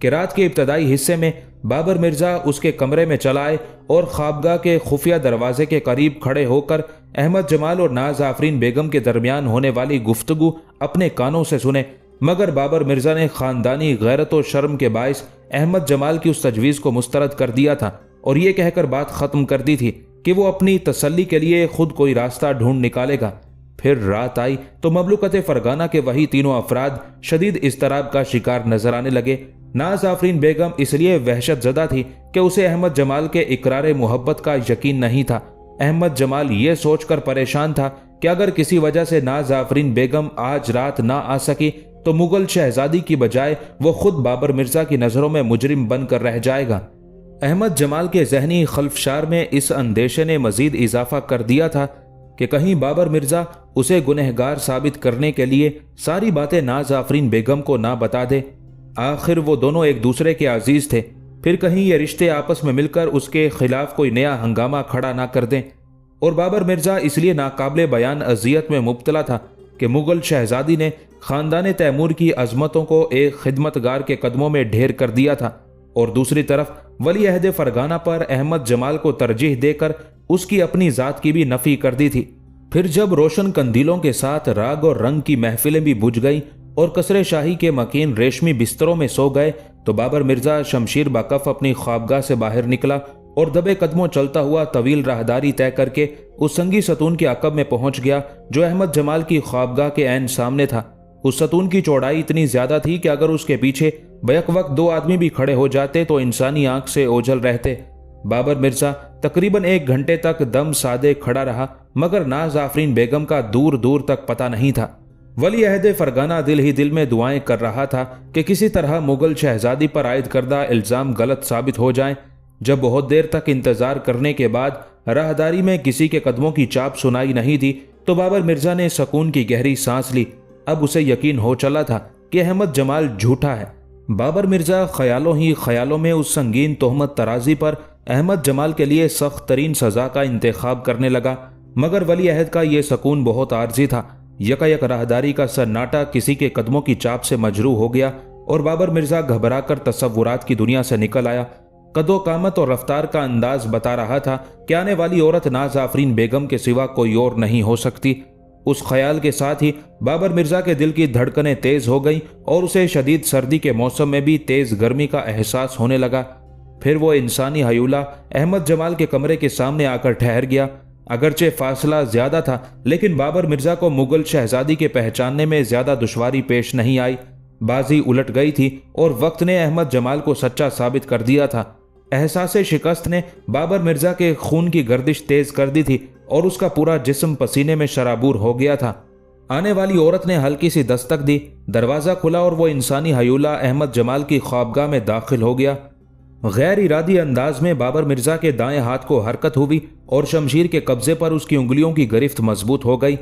کہ رات کے ابتدائی حصے میں بابر مرزا اس کے کمرے میں چلا آئے اور خوابگاہ کے خفیہ دروازے کے قریب کھڑے ہو کر احمد جمال اور ناز آفرین بیگم کے درمیان ہونے والی گفتگو اپنے کانوں سے سنے، مگر بابر مرزا نے خاندانی غیرت و شرم کے باعث احمد جمال کی اس تجویز کو مسترد کر دیا تھا اور یہ کہہ کر بات ختم کر دی تھی کہ وہ اپنی تسلی کے لیے خود کوئی راستہ ڈھونڈ نکالے گا۔ پھر رات آئی تو مملکت فرغانہ کے وہی تینوں افراد شدید اضطراب کا شکار نظر آنے لگے۔ ناز آفرین بیگم اس لیے وحشت زدہ تھی کہ اسے احمد جمال کے اقرار محبت کا یقین نہیں تھا۔ احمد جمال یہ سوچ کر پریشان تھا کہ اگر کسی وجہ سے ناز آفرین بیگم آج رات نہ آ سکی تو مغل شہزادی کی بجائے وہ خود بابر مرزا کی نظروں میں مجرم بن کر رہ جائے گا۔ احمد جمال کے ذہنی خلفشار میں اس اندیشے نے مزید اضافہ کر دیا تھا کہ کہیں بابر مرزا اسے گنہگار ثابت کرنے کے لیے ساری باتیں ناز آفرین بیگم کو نہ بتا دے۔ آخر وہ دونوں ایک دوسرے کے عزیز تھے، پھر کہیں یہ رشتے آپس میں مل کر اس کے خلاف کوئی نیا ہنگامہ کھڑا نہ کر دیں۔ اور بابر مرزا اس لیے ناقابل بیان اذیت میں مبتلا تھا کہ مغل شہزادی نے خاندان تیمور کی عظمتوں کو ایک خدمتگار کے قدموں میں ڈھیر کر دیا تھا، اور دوسری طرف ولی عہد فرغانہ پر احمد جمال کو ترجیح دے کر اس کی اپنی ذات کی بھی نفی کر دی تھی۔ پھر جب روشن کندیلوں کے ساتھ راگ اور رنگ کی محفلیں بھی بجھ گئیں اور قصر شاہی کے مکین ریشمی بستروں میں سو گئے تو بابر مرزا شمشیر باکف اپنی خوابگاہ سے باہر نکلا اور دبے قدموں چلتا ہوا طویل راہداری طے کر کے اس سنگی ستون کے عقب میں پہنچ گیا جو احمد جمال کی خوابگاہ کے عین سامنے تھا۔ اس ستون کی چوڑائی اتنی زیادہ تھی کہ اگر اس کے پیچھے بیک وقت دو آدمی بھی کھڑے ہو جاتے تو انسانی آنکھ سے اوجھل رہتے۔ بابر مرزا تقریباً 1 گھنٹے تک دم سادے کھڑا رہا، مگر ناز آفرین بیگم کا دور دور تک پتہ نہیں تھا۔ ولی عہد فرغانہ دل ہی دل میں دعائیں کر رہا تھا کہ کسی طرح مغل شہزادی پر عائد کردہ الزام غلط ثابت ہو جائیں۔ جب بہت دیر تک انتظار کرنے کے بعد راہداری میں کسی کے قدموں کی چاپ سنائی نہیں دی تو بابر مرزا نے سکون کی گہری سانس لی۔ اب اسے یقین ہو چلا تھا کہ احمد جمال جھوٹا ہے۔ بابر مرزا خیالوں ہی خیالوں میں اس سنگین تہمت ترازی پر احمد جمال کے لیے سخت ترین سزا کا انتخاب کرنے لگا، مگر ولی عہد کا یہ سکون بہت عارضی تھا۔ یکایک راہداری کا سناٹا کسی کے قدموں کی چاپ سے مجروح ہو گیا اور بابر مرزا گھبرا کر تصورات کی دنیا سے نکل آیا۔ قد و قامت اور رفتار کا انداز بتا رہا تھا کہ آنے والی عورت ناز آفرین بیگم کے سوا کوئی اور نہیں ہو سکتی۔ اس خیال کے ساتھ ہی بابر مرزا کے دل کی دھڑکنیں تیز ہو گئیں اور اسے شدید سردی کے موسم میں بھی تیز گرمی کا احساس ہونے لگا۔ پھر وہ انسانی ہیولہ احمد جمال کے کمرے کے سامنے آ کر ٹھہر گیا۔ اگرچہ فاصلہ زیادہ تھا لیکن بابر مرزا کو مغل شہزادی کے پہچاننے میں زیادہ دشواری پیش نہیں آئی۔ بازی الٹ گئی تھی اور وقت نے احمد جمال کو سچا ثابت کر دیا تھا۔ احساس شکست نے بابر مرزا کے خون کی گردش تیز کر دی تھی اور اس کا پورا جسم پسینے میں شرابور ہو گیا تھا۔ آنے والی عورت نے ہلکی سی دستک دی، دروازہ کھلا اور وہ انسانی ہیولہ احمد جمال کی خوابگاہ میں داخل ہو گیا۔ غیر ارادی انداز میں بابر مرزا کے دائیں ہاتھ کو حرکت ہوئی اور شمشیر کے قبضے پر اس کی انگلیوں کی گرفت مضبوط ہو گئی۔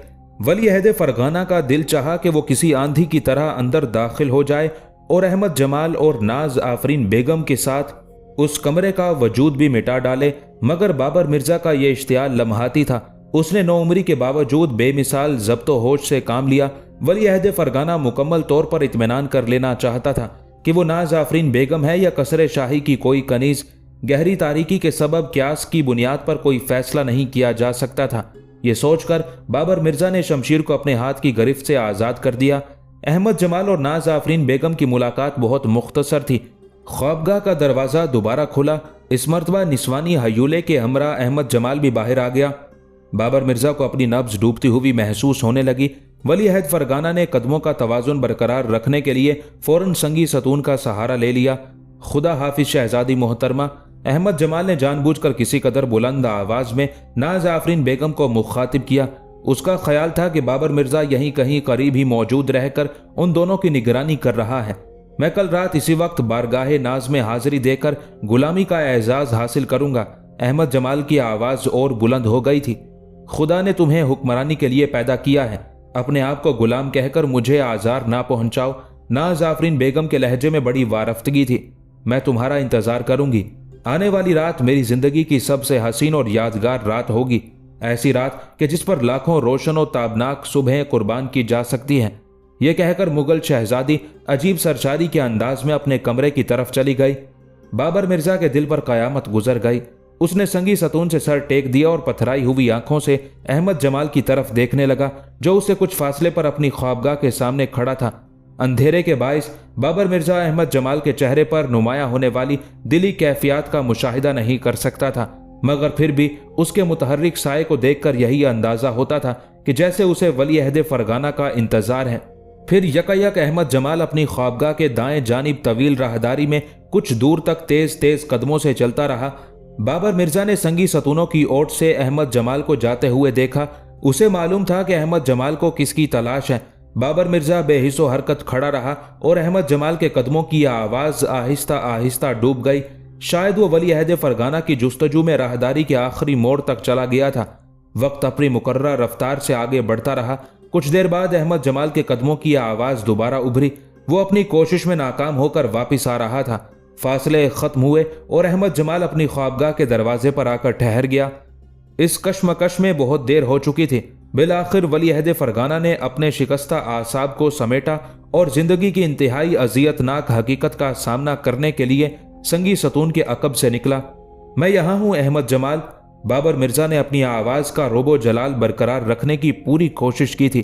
ولی عہد فرغانہ کا دل چاہا کہ وہ کسی آندھی کی طرح اندر داخل ہو جائے اور احمد جمال اور ناز آفرین بیگم کے ساتھ اس کمرے کا وجود بھی مٹا ڈالے، مگر بابر مرزا کا یہ اشتعال لمحاتی تھا۔ اس نے نوعمری کے باوجود بے مثال ضبط و ہوش سے کام لیا۔ ولی عہد فرغانہ مکمل طور پر اطمینان کر لینا چاہتا تھا کہ وہ ناز آفرین بیگم ہے یا قصر شاہی کی کوئی کنیز۔ گہری تاریکی کے سبب قیاس کی بنیاد پر کوئی فیصلہ نہیں کیا جا سکتا تھا۔ یہ سوچ کر بابر مرزا نے شمشیر کو اپنے ہاتھ کی گرفت سے آزاد کر دیا۔ احمد جمال اور ناز آفرین بیگم کی ملاقات بہت مختصر تھی۔ خوابگاہ کا دروازہ دوبارہ کھلا۔ اس مرتبہ نسوانی ہیولے کے ہمراہ احمد جمال بھی باہر آ گیا۔ بابر مرزا کو اپنی نبض ڈوبتی ہوئی محسوس ہونے لگی۔ ولی عہد فرغانہ نے قدموں کا توازن برقرار رکھنے کے لیے فوراً سنگی ستون کا سہارا لے لیا۔ خدا حافظ شہزادی محترمہ، احمد جمال نے جان بوجھ کر کسی قدر بلند آواز میں ناز آفرین بیگم کو مخاطب کیا۔ اس کا خیال تھا کہ بابر مرزا یہیں کہیں قریب ہی موجود رہ کر ان دونوں کی نگرانی کر رہا ہے۔ میں کل رات اسی وقت بارگاہ ناز میں حاضری دے کر غلامی کا اعزاز حاصل کروں گا۔ احمد جمال کی آواز اور بلند ہو گئی تھی۔ خدا نے تمہیں حکمرانی کے لیے پیدا کیا ہے، اپنے آپ کو غلام کہہ کر مجھے آزار نہ پہنچاؤ۔ ناز آفرین بیگم کے لہجے میں بڑی وارفتگی تھی۔ میں تمہارا انتظار کروں گی۔ آنے والی رات میری زندگی کی سب سے حسین اور یادگار رات ہوگی، ایسی رات کہ جس پر لاکھوں روشن و تابناک صبحیں قربان کی جا سکتی ہیں۔ یہ کہہ کر مغل شہزادی عجیب سرشاری کے انداز میں اپنے کمرے کی طرف چلی گئی۔ بابر مرزا کے دل پر قیامت گزر گئی۔ اس نے سنگی ستون سے سر ٹیک دیا اور پتھرائی ہوئی آنکھوں سے احمد جمال کی طرف دیکھنے لگا، جو اسے کچھ فاصلے پر اپنی خوابگاہ کے سامنے کھڑا تھا۔ اندھیرے کے باعث بابر مرزا احمد جمال کے چہرے پر نمایاں ہونے والی دلی کیفیات کا مشاہدہ نہیں کر سکتا تھا، مگر پھر بھی اس کے متحرک سائے کو دیکھ کر یہی اندازہ ہوتا تھا کہ جیسے اسے ولی عہد فرغانہ کا انتظار ہے۔ پھر یکایک احمد جمال اپنی خوابگاہ کے دائیں جانب طویل راہداری میں کچھ دور تک تیز تیز قدموں سے چلتا رہا۔ بابر مرزا نے سنگی ستونوں کی اوٹ سے احمد جمال کو جاتے ہوئے دیکھا۔ اسے معلوم تھا کہ احمد جمال کو کس کی تلاش ہے۔ بابر مرزا بے حس و حرکت کھڑا رہا اور احمد جمال کے قدموں کی آواز آہستہ آہستہ ڈوب گئی۔ شاید وہ ولی عہد فرغانہ کی جستجو میں راہداری کے آخری موڑ تک چلا گیا تھا۔ وقت اپنی مقررہ رفتار سے آگے بڑھتا رہا۔ کچھ دیر بعد احمد جمال کے قدموں کی آواز دوبارہ ابھری۔ وہ اپنی کوشش میں ناکام ہو کر واپس آ رہا تھا۔ فاصلے ختم ہوئے اور احمد جمال اپنی خوابگاہ کے دروازے پر آ کر ٹھہر گیا۔ اس کشمکش میں بہت دیر ہو چکی تھی۔ بالآخر ولی عہد فرغانہ نے اپنے شکستہ اعصاب کو سمیٹا اور زندگی کی انتہائی اذیت ناک حقیقت کا سامنا کرنے کے لیے سنگی ستون کے عقب سے نکلا۔ میں یہاں ہوں احمد جمال۔ بابر مرزا نے اپنی آواز کا رعب و جلال برقرار رکھنے کی پوری کوشش کی تھی،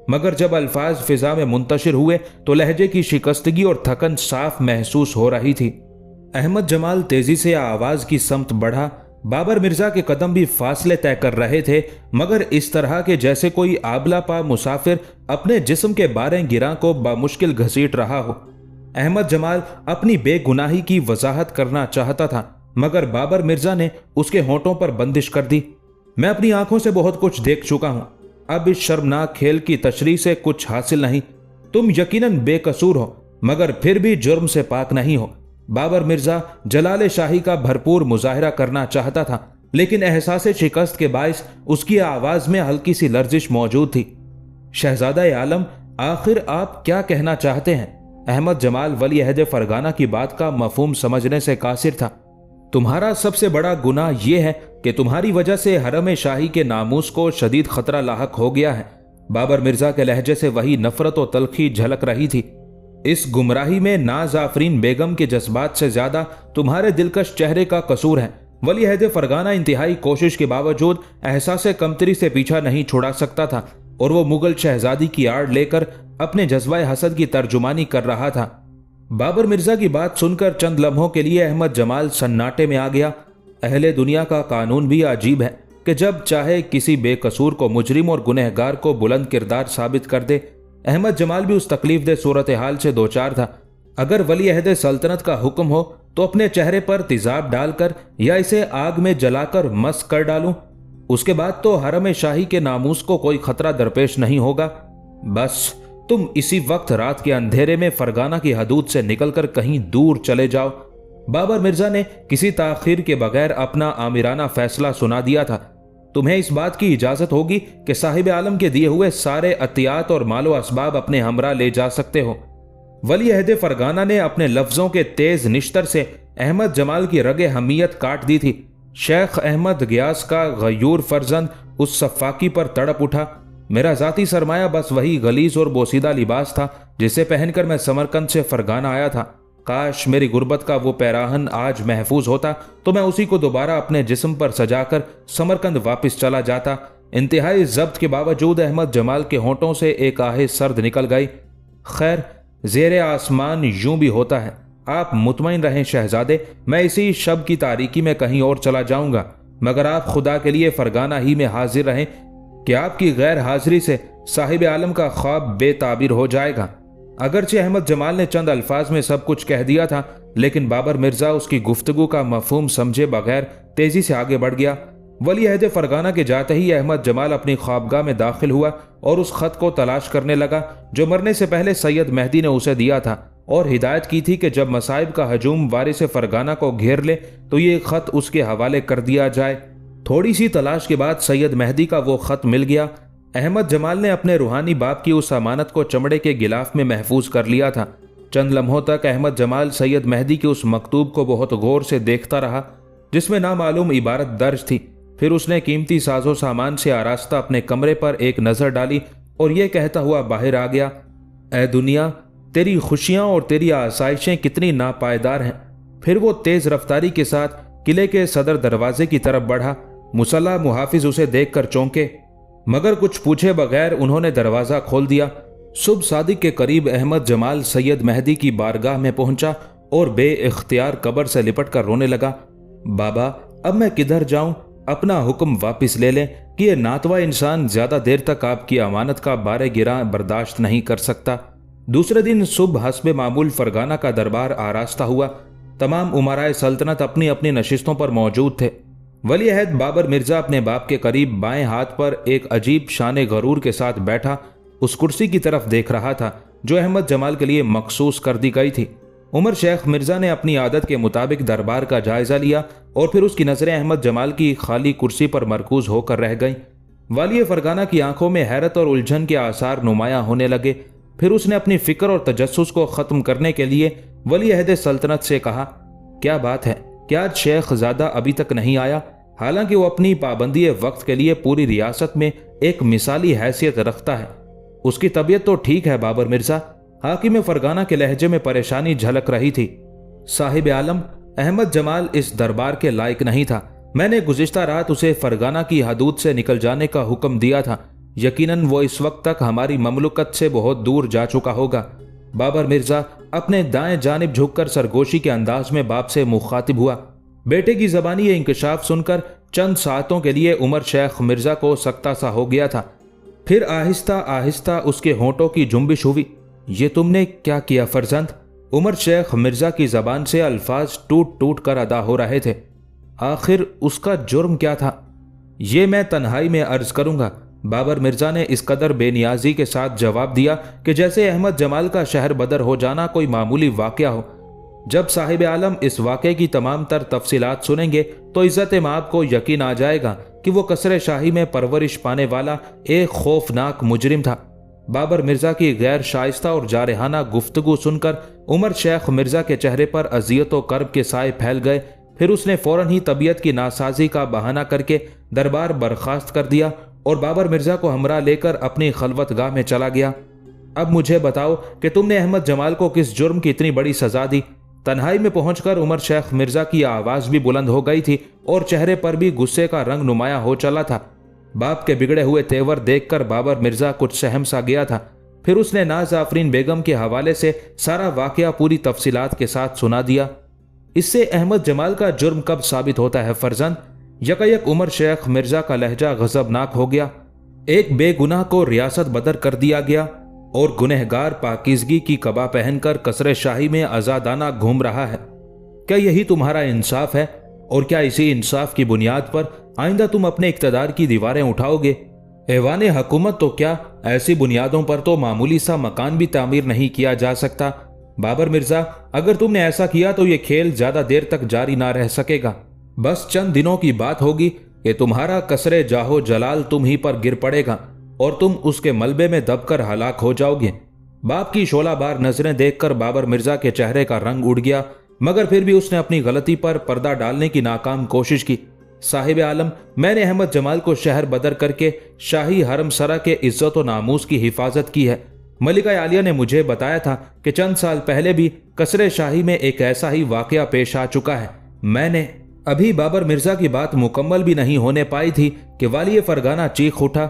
مگر جب الفاظ فضا میں منتشر ہوئے تو لہجے کی شکستگی اور تھکن صاف محسوس ہو رہی تھی۔ احمد جمال تیزی سے آواز کی سمت بڑھا۔ بابر مرزا کے قدم بھی فاصلے طے کر رہے تھے، مگر اس طرح کہ جیسے کوئی آبلا پا مسافر اپنے جسم کے باریں گراں کو بامشکل گھسیٹ رہا ہو۔ احمد جمال اپنی بے گناہی کی وضاحت کرنا چاہتا تھا، مگر بابر مرزا نے اس کے ہونٹوں پر بندش کر دی۔ میں اپنی آنکھوں سے بہت کچھ دیکھ چکا ہوں، اب اس شرمناک کھیل کی تشریح سے کچھ حاصل نہیں۔ تم یقیناً بے قصور ہو، مگر پھر بھی جرم سے پاک نہیں ہو۔ بابر مرزا جلال شاہی کا بھرپور مظاہرہ کرنا چاہتا تھا، لیکن احساس شکست کے باعث اس کی آواز میں ہلکی سی لرزش موجود تھی۔ شہزادہ عالم، آخر آپ کیا کہنا چاہتے ہیں؟ احمد جمال ولی عہد فرغانہ کی بات کا مفہوم سمجھنے سے قاصر تھا۔ تمہارا سب سے بڑا گناہ یہ ہے کہ تمہاری وجہ سے حرم شاہی کے ناموس کو شدید خطرہ لاحق ہو گیا ہے۔ بابر مرزا کے لہجے سے وہی نفرت و تلخی جھلک رہی تھی۔ اس گمراہی میں ناز آفرین بیگم کے جذبات سے زیادہ تمہارے دلکش چہرے کا قصور ہے۔ ولی عہد فرغانہ انتہائی کوشش کے باوجود احساس کمتری سے پیچھا نہیں چھڑا سکتا تھا، اور وہ مغل شہزادی کی آڑ لے کر اپنے جذبہ حسد کی ترجمانی کر رہا تھا۔ بابر مرزا کی بات سن کر چند لمحوں کے لیے احمد جمال سناٹے میں آ گیا۔ اہل دنیا کا قانون بھی عجیب ہے کہ جب چاہے کسی بے قصور کو مجرم اور گنہگار کو بلند کردار ثابت کر دے۔ احمد جمال بھی اس تکلیف دہ صورتحال سے دوچار تھا۔ اگر ولی عہد سلطنت کا حکم ہو تو اپنے چہرے پر تیزاب ڈال کر یا اسے آگ میں جلا کر مس کر ڈالوں، اس کے بعد تو حرم شاہی کے ناموس کو کوئی خطرہ درپیش نہیں ہوگا۔ بس تم اسی وقت رات کے اندھیرے میں فرغانہ کی حدود سے نکل کر کہیں دور چلے جاؤ۔ بابر مرزا نے کسی تاخیر کے بغیر اپنا آمرانہ فیصلہ سنا دیا تھا۔ تمہیں اس بات کی اجازت ہوگی کہ صاحب عالم کے دیے ہوئے سارے عطیات اور مال و اسباب اپنے ہمراہ لے جا سکتے ہو۔ ولی عہد فرغانہ نے اپنے لفظوں کے تیز نشتر سے احمد جمال کی رگ حمیت کاٹ دی تھی۔ شیخ احمد گیاس کا غیور فرزند اس صفاقی پر تڑپ اٹھا۔ میرا ذاتی سرمایہ بس وہی غلیظ اور بوسیدہ لباس تھا جسے پہن کر میں سمرقند سے فرغانہ آیا تھا۔ کاش میری غربت کا وہ پیراہن آج محفوظ ہوتا تو میں اسی کو دوبارہ اپنے جسم پر سجا کر سمرقند واپس چلا جاتا۔ انتہائی ضبط کے باوجود احمد جمال کے ہونٹوں سے ایک آہ سرد نکل گئی۔ خیر، زیر آسمان یوں بھی ہوتا ہے۔ آپ مطمئن رہیں شہزادے، میں اسی شب کی تاریکی میں کہیں اور چلا جاؤں گا، مگر آپ خدا کے لیے فرغانہ ہی میں حاضر رہیں کہ آپ کی غیر حاضری سے صاحب عالم کا خواب بے تعبیر ہو جائے گا۔ اگرچہ احمد جمال نے چند الفاظ میں سب کچھ کہہ دیا تھا، لیکن بابر مرزا اس کی گفتگو کا مفہوم سمجھے بغیر تیزی سے آگے بڑھ گیا۔ ولی عہد فرغانہ کے جاتے ہی احمد جمال اپنی خوابگاہ میں داخل ہوا اور اس خط کو تلاش کرنے لگا جو مرنے سے پہلے سید مہدی نے اسے دیا تھا اور ہدایت کی تھی کہ جب مصائب کا ہجوم وارث فرغانہ کو گھیر لے تو یہ خط اس کے حوالے کر دیا جائے۔ تھوڑی سی تلاش کے بعد سید مہدی کا وہ خط مل گیا۔ احمد جمال نے اپنے روحانی باپ کی اس امانت کو چمڑے کے غلاف میں محفوظ کر لیا تھا۔ چند لمحوں تک احمد جمال سید مہدی کے اس مکتوب کو بہت غور سے دیکھتا رہا جس میں نامعلوم عبارت درج تھی۔ پھر اس نے قیمتی ساز و سامان سے آراستہ اپنے کمرے پر ایک نظر ڈالی اور یہ کہتا ہوا باہر آ گیا، اے دنیا، تیری خوشیاں اور تیری آسائشیں کتنی ناپائیدار ہیں۔ پھر وہ تیز رفتاری کے ساتھ قلعے کے صدر دروازے کی طرف بڑھا۔ مسلح محافظ اسے دیکھ کر چونکے، مگر کچھ پوچھے بغیر انہوں نے دروازہ کھول دیا۔ صبح صادق کے قریب احمد جمال سید مہدی کی بارگاہ میں پہنچا اور بے اختیار قبر سے لپٹ کر رونے لگا۔ بابا، اب میں کدھر جاؤں؟ اپنا حکم واپس لے لیں کہ یہ ناتوا انسان زیادہ دیر تک آپ کی امانت کا بارے گراں برداشت نہیں کر سکتا۔ دوسرے دن صبح حسب معمول فرغانہ کا دربار آراستہ ہوا۔ تمام امرائے سلطنت اپنی اپنی نشستوں پر موجود تھے۔ ولی عہد بابر مرزا اپنے باپ کے قریب بائیں ہاتھ پر ایک عجیب شان غرور کے ساتھ بیٹھا اس کرسی کی طرف دیکھ رہا تھا جو احمد جمال کے لیے مخصوص کر دی گئی تھی۔ عمر شیخ مرزا نے اپنی عادت کے مطابق دربار کا جائزہ لیا اور پھر اس کی نظریں احمد جمال کی خالی کرسی پر مرکوز ہو کر رہ گئیں۔ والی فرغانہ کی آنکھوں میں حیرت اور الجھن کے آثار نمایاں ہونے لگے۔ پھر اس نے اپنی فکر اور تجسس کو ختم کرنے کے لیے ولی عہد سلطنت سے کہا، کیا بات ہے کہ آج شیخ زادہ ابھی تک نہیں آیا؟ حالانکہ وہ اپنی پابندی وقت کے لیے پوری ریاست میں ایک مثالی حیثیت رکھتا ہے۔ اس کی طبیعت تو ٹھیک ہے بابر مرزا، حاکم فرغانہ کے لہجے میں پریشانی جھلک رہی تھی۔ صاحب عالم، احمد جمال اس دربار کے لائق نہیں تھا۔ میں نے گزشتہ رات اسے فرغانہ کی حدود سے نکل جانے کا حکم دیا تھا۔ یقیناً وہ اس وقت تک ہماری مملکت سے بہت دور جا چکا ہوگا۔ بابر مرزا اپنے دائیں جانب جھک کر سرگوشی کے انداز میں باپ سے مخاطب ہوا۔ بیٹے کی زبانی یہ انکشاف سن کر چند ساعتوں کے لیے عمر شیخ مرزا کو سکتہ سا ہو گیا تھا۔ پھر آہستہ آہستہ اس کے ہونٹوں کی جنبش ہوئی۔ یہ تم نے کیا کیا فرزند؟ عمر شیخ مرزا کی زبان سے الفاظ ٹوٹ ٹوٹ کر ادا ہو رہے تھے۔ آخر اس کا جرم کیا تھا؟ یہ میں تنہائی میں عرض کروں گا، بابر مرزا نے اس قدر بے نیازی کے ساتھ جواب دیا کہ جیسے احمد جمال کا شہر بدر ہو جانا کوئی معمولی واقعہ ہو۔ جب صاحب عالم اس واقعے کی تمام تر تفصیلات سنیں گے تو عزت مآب کو یقین آ جائے گا کہ وہ قصر شاہی میں پرورش پانے والا ایک خوفناک مجرم تھا۔ بابر مرزا کی غیر شائستہ اور جارحانہ گفتگو سن کر عمر شیخ مرزا کے چہرے پر اذیت و کرب کے سائے پھیل گئے۔ پھر اس نے فوراً ہی طبیعت کی ناسازی کا بہانہ کر کے دربار برخاست کر دیا اور بابر مرزا کو ہمراہ لے کر اپنی خلوت گاہ میں چلا گیا۔ اب مجھے بتاؤ کہ تم نے احمد جمال کو کس جرم کی اتنی بڑی سزا دی؟ تنہائی میں پہنچ کر عمر شیخ مرزا کی آواز بھی بلند ہو گئی تھی اور چہرے پر بھی غصے کا رنگ نمایاں ہو چلا تھا۔ باپ کے بگڑے ہوئے تیور دیکھ کر بابر مرزا کچھ سہم سا گیا تھا۔ پھر اس نے ناز آفرین بیگم کے حوالے سے سارا واقعہ پوری تفصیلات کے ساتھ سنا دیا۔ اس سے احمد جمال کا جرم کب ثابت ہوتا ہے فرزند؟ یکایک عمر شیخ مرزا کا لہجہ غضبناک ہو گیا۔ ایک بے گناہ کو ریاست بدر کر دیا گیا اور گنہگار پاکیزگی کی قبا پہن کر قصر شاہی میں آزادانہ گھوم رہا ہے۔ کیا یہی تمہارا انصاف ہے؟ اور کیا اسی انصاف کی بنیاد پر آئندہ تم اپنے اقتدار کی دیواریں اٹھاؤ گے؟ ایوان حکومت تو کیا، ایسی بنیادوں پر تو معمولی سا مکان بھی تعمیر نہیں کیا جا سکتا۔ بابر مرزا، اگر تم نے ایسا کیا تو یہ کھیل زیادہ دیر تک جاری نہ رہ سکے گا۔ بس چند دنوں کی بات ہوگی کہ تمہارا قصر جاہو جلال تم ہی پر گر پڑے گا اور تم اس کے ملبے میں دب کر ہلاک ہو جاؤ گے۔ باپ کی شعلہ بار نظریں دیکھ کر بابر مرزا کے چہرے کا رنگ اڑ گیا، مگر پھر بھی اس نے اپنی غلطی پر پردہ ڈالنے کی ناکام کوشش کی۔ صاحب عالم، میں نے احمد جمال کو شہر بدر کر کے شاہی حرم سرا کے عزت و ناموس کی حفاظت کی ہے۔ ملکہ عالیہ نے مجھے بتایا تھا کہ چند سال پہلے بھی قصر شاہی میں ایک ایسا ہی واقعہ پیش آ چکا ہے۔ میں نے ابھی بابر مرزا کی بات مکمل بھی نہیں ہونے پائی تھی کہ والی فرغانہ چیخ اٹھا،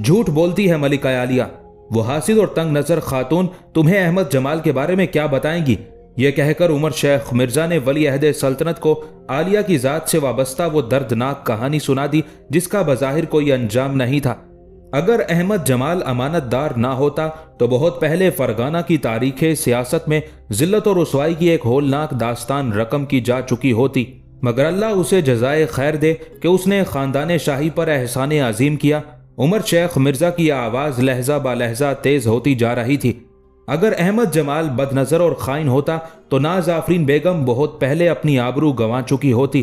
جھوٹ بولتی ہے ملکہ عالیہ! وہ حاسد اور تنگ نظر خاتون تمہیں احمد جمال کے بارے میں کیا بتائیں گی؟ یہ کہہ کر عمر شیخ مرزا نے ولی عہد سلطنت کو عالیہ کی ذات سے وابستہ وہ دردناک کہانی سنا دی جس کا بظاہر کوئی انجام نہیں تھا۔ اگر احمد جمال امانت دار نہ ہوتا تو بہت پہلے فرغانہ کی تاریخ سیاست میں ذلت و رسوائی کی ایک ہولناک داستان رقم کی جا چکی ہوتی، مگر اللہ اسے جزائے خیر دے کہ اس نے خاندان شاہی پر احسان عظیم کیا۔ عمر شیخ مرزا کی آواز لہجہ با لہجہ تیز ہوتی جا رہی تھی۔ اگر احمد جمال بد نظر اور خائن ہوتا تو ناز آفرین بیگم بہت پہلے اپنی آبرو گنوا چکی ہوتی،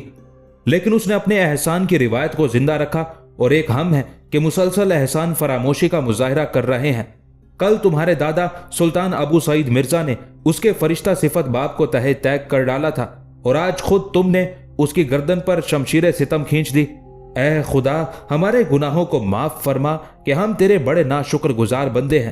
لیکن اس نے اپنے احسان کی روایت کو زندہ رکھا اور ایک ہم ہے کہ مسلسل احسان فراموشی کا مظاہرہ کر رہے ہیں۔ کل تمہارے دادا سلطان ابو سعید مرزا نے اس کے فرشتہ صفت باپ کو تہہ تیگ کر ڈالا تھا اور آج خود تم نے اس کی گردن پر شمشیر ستم کھینچ دی۔ اے خدا، ہمارے گناہوں کو معاف فرما کہ ہم تیرے بڑے ناشکر گزار بندے ہیں۔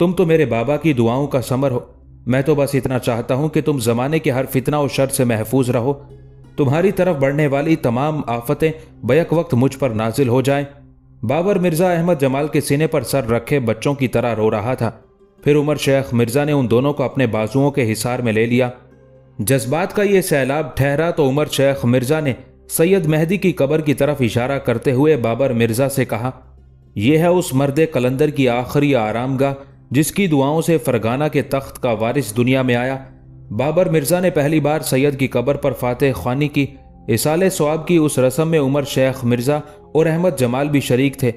تم تو میرے بابا کی دعاؤں کا ثمر ہو۔ میں تو بس اتنا چاہتا ہوں کہ تم زمانے کے ہر فتنہ و شر سے محفوظ رہو، تمہاری طرف بڑھنے والی تمام آفتیں بیک وقت مجھ پر نازل ہو جائیں۔ بابر مرزا احمد جمال کے سینے پر سر رکھے بچوں کی طرح رو رہا تھا۔ پھر عمر شیخ مرزا نے ان دونوں کو اپنے بازوؤں کے حصار میں لے لیا۔ جذبات کا یہ سیلاب ٹھہرا تو عمر شیخ مرزا نے سید مہدی کی قبر کی طرف اشارہ کرتے ہوئے بابر مرزا سے کہا، یہ ہے اس مرد قلندر کی آخری آرام گاہ جس کی دعاؤں سے فرغانہ کے تخت کا وارث دنیا میں آیا۔ بابر مرزا نے پہلی بار سید کی قبر پر فاتح خوانی کی۔ اصالِ ثواب کی اس رسم میں عمر شیخ مرزا اور احمد جمال بھی شریک تھے۔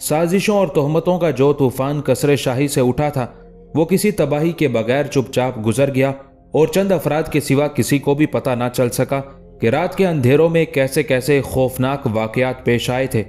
سازشوں اور تہمتوں کا جو طوفان کسر شاہی سے اٹھا تھا وہ کسی تباہی کے بغیر چپ چاپ گزر گیا، اور چند افراد کے سوا کسی کو بھی پتہ نہ چل سکا کہ رات کے اندھیروں میں کیسے کیسے خوفناک واقعات پیش آئے تھے۔